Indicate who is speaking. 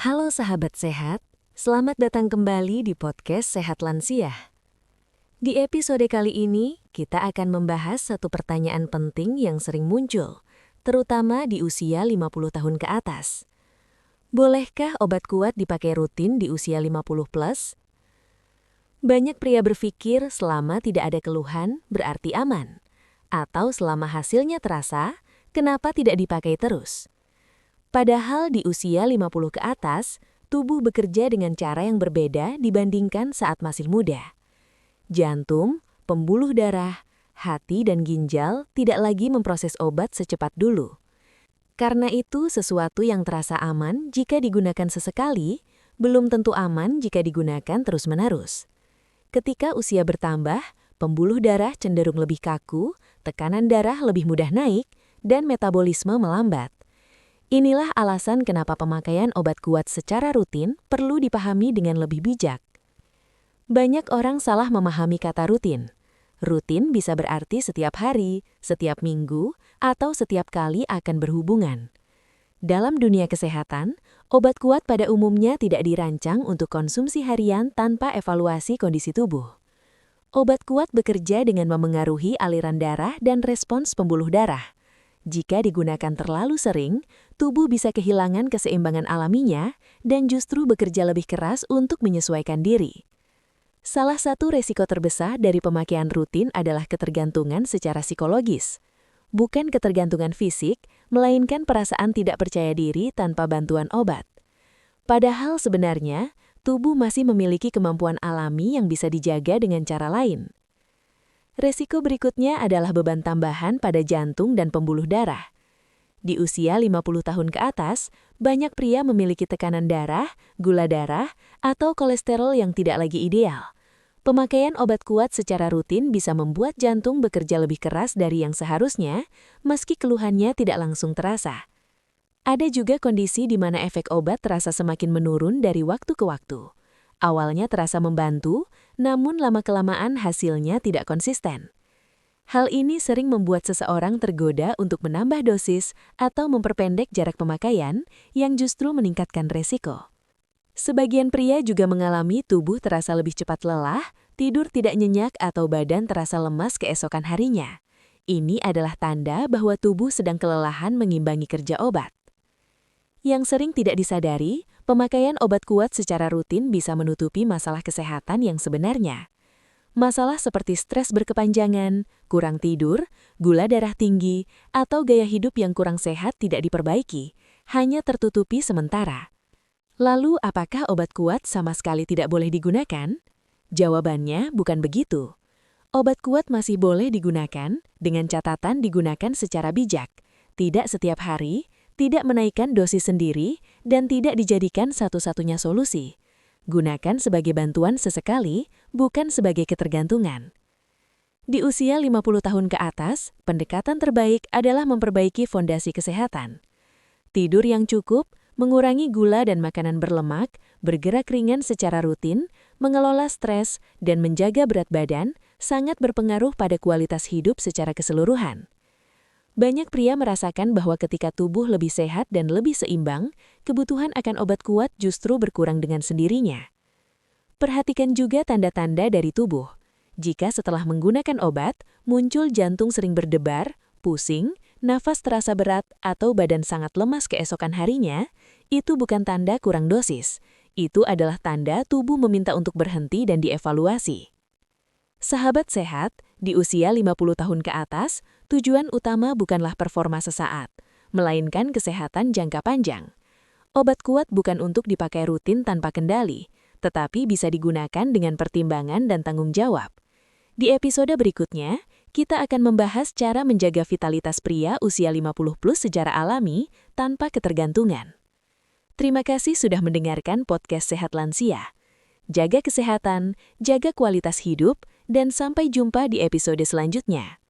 Speaker 1: Halo sahabat sehat, selamat datang kembali di podcast Sehat Lansia. Di episode kali ini, kita akan membahas satu pertanyaan penting yang sering muncul, terutama di usia 50 tahun ke atas. Bolehkah obat kuat dipakai rutin di usia 50 plus? Banyak pria berpikir selama tidak ada keluhan berarti aman, atau selama hasilnya terasa, kenapa tidak dipakai terus? Padahal di usia 50 ke atas, tubuh bekerja dengan cara yang berbeda dibandingkan saat masih muda. Jantung, pembuluh darah, hati dan ginjal tidak lagi memproses obat secepat dulu. Karena itu sesuatu yang terasa aman jika digunakan sesekali, belum tentu aman jika digunakan terus-menerus. Ketika usia bertambah, pembuluh darah cenderung lebih kaku, tekanan darah lebih mudah naik, dan metabolisme melambat. Inilah alasan kenapa pemakaian obat kuat secara rutin perlu dipahami dengan lebih bijak. Banyak orang salah memahami kata rutin. Rutin bisa berarti setiap hari, setiap minggu, atau setiap kali akan berhubungan. Dalam dunia kesehatan, obat kuat pada umumnya tidak dirancang untuk konsumsi harian tanpa evaluasi kondisi tubuh. Obat kuat bekerja dengan memengaruhi aliran darah dan respons pembuluh darah. Jika digunakan terlalu sering, tubuh bisa kehilangan keseimbangan alaminya dan justru bekerja lebih keras untuk menyesuaikan diri. Salah satu resiko terbesar dari pemakaian rutin adalah ketergantungan secara psikologis. Bukan ketergantungan fisik, melainkan perasaan tidak percaya diri tanpa bantuan obat. Padahal sebenarnya, tubuh masih memiliki kemampuan alami yang bisa dijaga dengan cara lain. Resiko berikutnya adalah beban tambahan pada jantung dan pembuluh darah. Di usia 50 tahun ke atas, banyak pria memiliki tekanan darah, gula darah, atau kolesterol yang tidak lagi ideal. Pemakaian obat kuat secara rutin bisa membuat jantung bekerja lebih keras dari yang seharusnya, meski keluhannya tidak langsung terasa. Ada juga kondisi di mana efek obat terasa semakin menurun dari waktu ke waktu. Awalnya terasa membantu, namun lama-kelamaan hasilnya tidak konsisten. Hal ini sering membuat seseorang tergoda untuk menambah dosis atau memperpendek jarak pemakaian yang justru meningkatkan resiko. Sebagian pria juga mengalami tubuh terasa lebih cepat lelah, tidur tidak nyenyak atau badan terasa lemas keesokan harinya. Ini adalah tanda bahwa tubuh sedang kelelahan mengimbangi kerja obat. Yang sering tidak disadari, pemakaian obat kuat secara rutin bisa menutupi masalah kesehatan yang sebenarnya. Masalah seperti stres berkepanjangan, kurang tidur, gula darah tinggi, atau gaya hidup yang kurang sehat tidak diperbaiki, hanya tertutupi sementara. Lalu, apakah obat kuat sama sekali tidak boleh digunakan? Jawabannya bukan begitu. Obat kuat masih boleh digunakan, dengan catatan digunakan secara bijak, tidak setiap hari, tidak menaikkan dosis sendiri, dan tidak dijadikan satu-satunya solusi. Gunakan sebagai bantuan sesekali, bukan sebagai ketergantungan. Di usia 50 tahun ke atas, pendekatan terbaik adalah memperbaiki fondasi kesehatan. Tidur yang cukup, mengurangi gula dan makanan berlemak, bergerak ringan secara rutin, mengelola stres, dan menjaga berat badan sangat berpengaruh pada kualitas hidup secara keseluruhan. Banyak pria merasakan bahwa ketika tubuh lebih sehat dan lebih seimbang, kebutuhan akan obat kuat justru berkurang dengan sendirinya. Perhatikan juga tanda-tanda dari tubuh. Jika setelah menggunakan obat, muncul jantung sering berdebar, pusing, nafas terasa berat, atau badan sangat lemas keesokan harinya, itu bukan tanda kurang dosis. Itu adalah tanda tubuh meminta untuk berhenti dan dievaluasi. Sahabat sehat, di usia 50 tahun ke atas, tujuan utama bukanlah performa sesaat, melainkan kesehatan jangka panjang. Obat kuat bukan untuk dipakai rutin tanpa kendali, tetapi bisa digunakan dengan pertimbangan dan tanggung jawab. Di episode berikutnya, kita akan membahas cara menjaga vitalitas pria usia 50 plus secara alami tanpa ketergantungan. Terima kasih sudah mendengarkan podcast Sehat Lansia. Jaga kesehatan, jaga kualitas hidup, dan sampai jumpa di episode selanjutnya.